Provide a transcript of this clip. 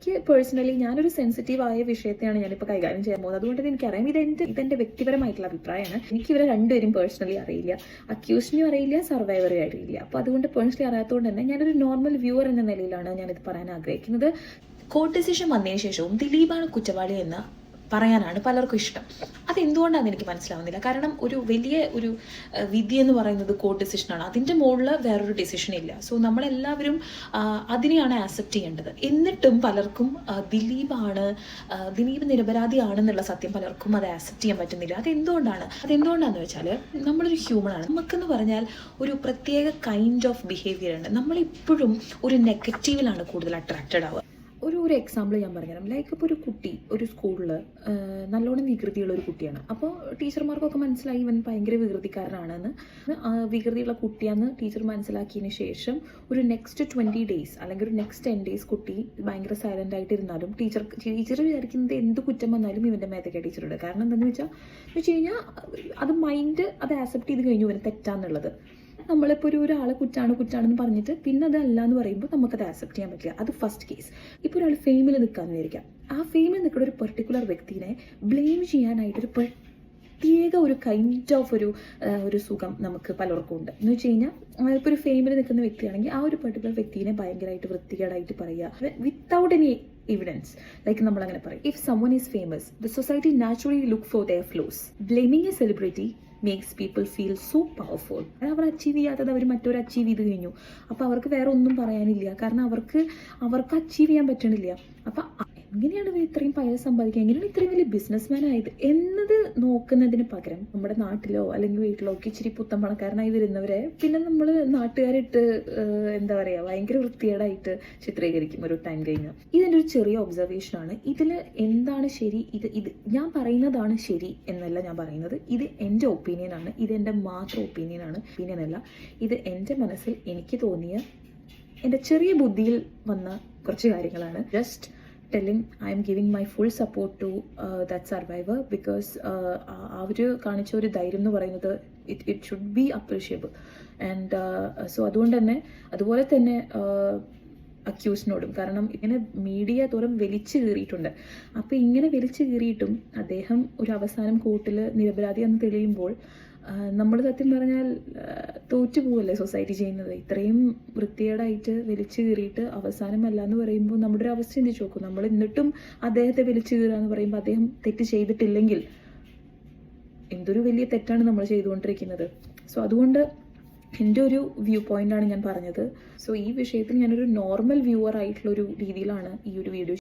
എനിക്ക് പേഴ്സണലി ഞാനൊരു സെൻസിറ്റീവ് ആയ വിഷയത്തെയാണ് ഞാനിപ്പോൾ കൈകാര്യം ചെയ്യാൻ പോകുന്നത്. അതുകൊണ്ട് എനിക്കറിയാം ഇതെന്റെ വ്യക്തിപരമായിട്ടുള്ള അഭിപ്രായമാണ്. എനിക്ക് ഇവരെ രണ്ടുപേരും പേഴ്സണലി അറിയില്ല, അക്യൂസിനും അറിയില്ല, സർവൈവറും അറിയില്ല. അപ്പോൾ അതുകൊണ്ട് പേഴ്സണലി അറിയാത്തതുകൊണ്ട് തന്നെ ഞാനൊരു നോർമൽ വ്യൂവർ എന്ന നിലയിലാണ് ഞാനിത് പറയാൻ ആഗ്രഹിക്കുന്നത്. കോർട്ട് ഡിസിഷൻ വന്നതിന് ശേഷവും ദിലീപാണ് കുറ്റവാളി എന്ന് പറയാനാണ് പലർക്കും ഇഷ്ടം. അതെന്തുകൊണ്ടാണെന്ന് എനിക്ക് മനസ്സിലാവുന്നില്ല. കാരണം ഒരു വലിയ ഒരു വിധി എന്ന് പറയുന്നത് കോർട്ട് ഡിസിഷനാണ്. അതിൻ്റെ മുകളിൽ വേറൊരു ഡിസിഷൻ ഇല്ല. സോ നമ്മളെല്ലാവരും അതിനെയാണ് ആക്സെപ്റ്റ് ചെയ്യേണ്ടത്. എന്നിട്ടും പലർക്കും ദിലീപ് നിരപരാധിയാണെന്നുള്ള സത്യം പലർക്കും അത് ആക്സെപ്റ്റ് ചെയ്യാൻ പറ്റുന്നില്ല. അതെന്തുകൊണ്ടാണെന്ന് വെച്ചാൽ നമ്മളൊരു ഹ്യൂമനാണ്. നമുക്കെന്ന് പറഞ്ഞാൽ ഒരു പ്രത്യേക കൈൻഡ് ഓഫ് ബിഹേവിയർ ഉണ്ട്. നമ്മളിപ്പോഴും ഒരു നെഗറ്റീവിലാണ് കൂടുതൽ അട്രാക്റ്റഡ് ആവുക. ഒരു എക്സാമ്പിൾ ഞാൻ പറഞ്ഞുതരാം. ലൈക്ക് ഇപ്പോൾ ഒരു കുട്ടി ഒരു സ്കൂളിൽ നല്ലോണം വികൃതിയുള്ള ഒരു കുട്ടിയാണ്. അപ്പോൾ ടീച്ചർമാർക്കൊക്കെ മനസ്സിലായി ഇവൻ ഭയങ്കര വികൃതിക്കാരനാണെന്ന്. വികൃതിയുള്ള കുട്ടിയാന്ന് ടീച്ചർ മനസ്സിലാക്കിയതിന് ശേഷം ഒരു നെക്സ്റ്റ് 20 days അല്ലെങ്കിൽ ഒരു നെക്സ്റ്റ് 10 days കുട്ടി ഭയങ്കര സൈലൻ്റ് ആയിട്ടിരുന്നാലും ടീച്ചർ വിചാരിക്കുന്നത് എന്ത് കുറ്റം വന്നാലും ഇവൻ്റെ മേത്തേക്കാണ് ടീച്ചറുടെ. കാരണം എന്താണെന്ന് വെച്ച് കഴിഞ്ഞാൽ അത് മൈൻഡ് അത് ആക്സെപ്റ്റ് ചെയ്ത് കഴിഞ്ഞു ഇവന് തെറ്റാന്നുള്ളത്. നമ്മളിപ്പോൾ ഒരാളെ കുറ്റാണെന്ന് പറഞ്ഞിട്ട് പിന്നെ അതല്ല എന്ന് പറയുമ്പോൾ നമുക്കത് ആക്സെപ്റ്റ് ചെയ്യാൻ പറ്റില്ല. അത് ഫസ്റ്റ് കേസ്. ഇപ്പോൾ ഒരാൾ ഫെയിമിൽ നിൽക്കാമെന്ന് വിചാരിക്കാം. ആ ഫെയിമിൽ നിൽക്കുന്ന ഒരു പെർട്ടിക്കുലർ വ്യക്തിനെ ബ്ലെയിം ചെയ്യാനായിട്ടൊരു പ്രത്യേക ഒരു കൈൻഡ് ഓഫ് ഒരു സുഖം നമുക്ക് പലർക്കും ഉണ്ട്. എന്ന് വെച്ച് കഴിഞ്ഞാൽ ഇപ്പോൾ ഒരു ഫെയിമിൽ നിൽക്കുന്ന വ്യക്തിയാണെങ്കിൽ ആ ഒരു പെർട്ടിക്കുലർ വ്യക്തിനെ ഭയങ്കരമായിട്ട് വൃത്തികേടായിട്ട് പറയുക വിത്തൗട്ട് എനി evidence. Like നമ്മളങ്ങനെ പറയും, if someone is famous, the society naturally look for their flaws. Blaming a celebrity makes people feel so powerful. Our achieve ചെയ്യാത്തത് അവർ മറ്റൊരു അച്ചീവ് ചെയ്ത് കഴിഞ്ഞു. അപ്പോൾ അവർക്ക് വേറെ ഒന്നും പറയാനില്ല. കാരണം അവർക്ക് അച്ചീവ് ചെയ്യാൻ പറ്റണില്ല. അപ്പം എങ്ങനെയാണ് ഇവർ ഇത്രയും പൈസ സമ്പാദിക്കുക, എങ്ങനെയാണ് ഇത്രയും വലിയ ബിസിനസ്മാൻ ആയത് എന്നത് നോക്കുന്നതിന് പകരം നമ്മുടെ നാട്ടിലോ അല്ലെങ്കിൽ വീട്ടിലോ ഒക്കെ ഇച്ചിരി പുത്തൻ പണക്കാരനായി വരുന്നവരെ പിന്നെ നമ്മൾ നാട്ടുകാരിട്ട് എന്താ പറയുക ഭയങ്കര വൃത്തികേടായിട്ട് ചിത്രീകരിക്കും ഒരു ടൈം കഴിഞ്ഞ്. ഇതെൻ്റെ ഒരു ചെറിയ ഒബ്സർവേഷനാണ്. ഇതിൽ എന്താണ് ശരി, ഇത് ഞാൻ പറയുന്നതാണ് ശരി എന്നല്ല ഞാൻ പറയുന്നത്. ഇത് എൻ്റെ ഒപ്പീനിയനാണ്. ഇതെൻ്റെ മാത്രം ഒപ്പീനിയനല്ല. ഇത് എൻ്റെ മനസ്സിൽ എനിക്ക് തോന്നിയ എൻ്റെ ചെറിയ ബുദ്ധിയിൽ വന്ന കുറച്ച് കാര്യങ്ങളാണ്. Just telling I am giving my full support to that survivor because അവർ കാണിച്ച ഒരു ധൈര്യം എന്ന് പറയുന്നത് it should be appreciable and so അതുപോലെ തന്നെ അക്യൂസിനോടും. കാരണം ഇങ്ങനെ മീഡിയ തോറും വലിച്ചു കീറിയിട്ടുണ്ട്. അപ്പോൾ ഇങ്ങനെ വലിച്ചു കീറിയിട്ടും അദ്ദേഹം ഒരു അവസാനം കോർട്ടിൽ നിരപരാധിയാണെന്ന് തെളിയുമ്പോൾ നമ്മൾ സത്യം പറഞ്ഞാൽ തോറ്റുപോകല്ലേ സൊസൈറ്റി ചെയ്യുന്നത്. ഇത്രയും വൃത്തികേടായിട്ട് വലിച്ചു കീറിയിട്ട് അവസാനമല്ല എന്ന് പറയുമ്പോൾ നമ്മുടെ ഒരു അവസ്ഥ ചിന്തിച്ച് നോക്കും. നമ്മൾ എന്നിട്ടും അദ്ദേഹത്തെ വലിച്ചു കീറുക എന്ന് പറയുമ്പോൾ അദ്ദേഹം തെറ്റ് ചെയ്തിട്ടില്ലെങ്കിൽ എന്തൊരു വലിയ തെറ്റാണ് നമ്മൾ ചെയ്തുകൊണ്ടിരിക്കുന്നത്. സോ അതുകൊണ്ട് എൻ്റെ ഒരു വ്യൂ പോയിന്റാണ് ഞാൻ പറഞ്ഞത്. സോ ഈ വിഷയത്തിൽ ഞാനൊരു നോർമൽ വ്യൂവർ ആയിട്ടുള്ള ഒരു രീതിയിലാണ് ഈ ഒരു വീഡിയോ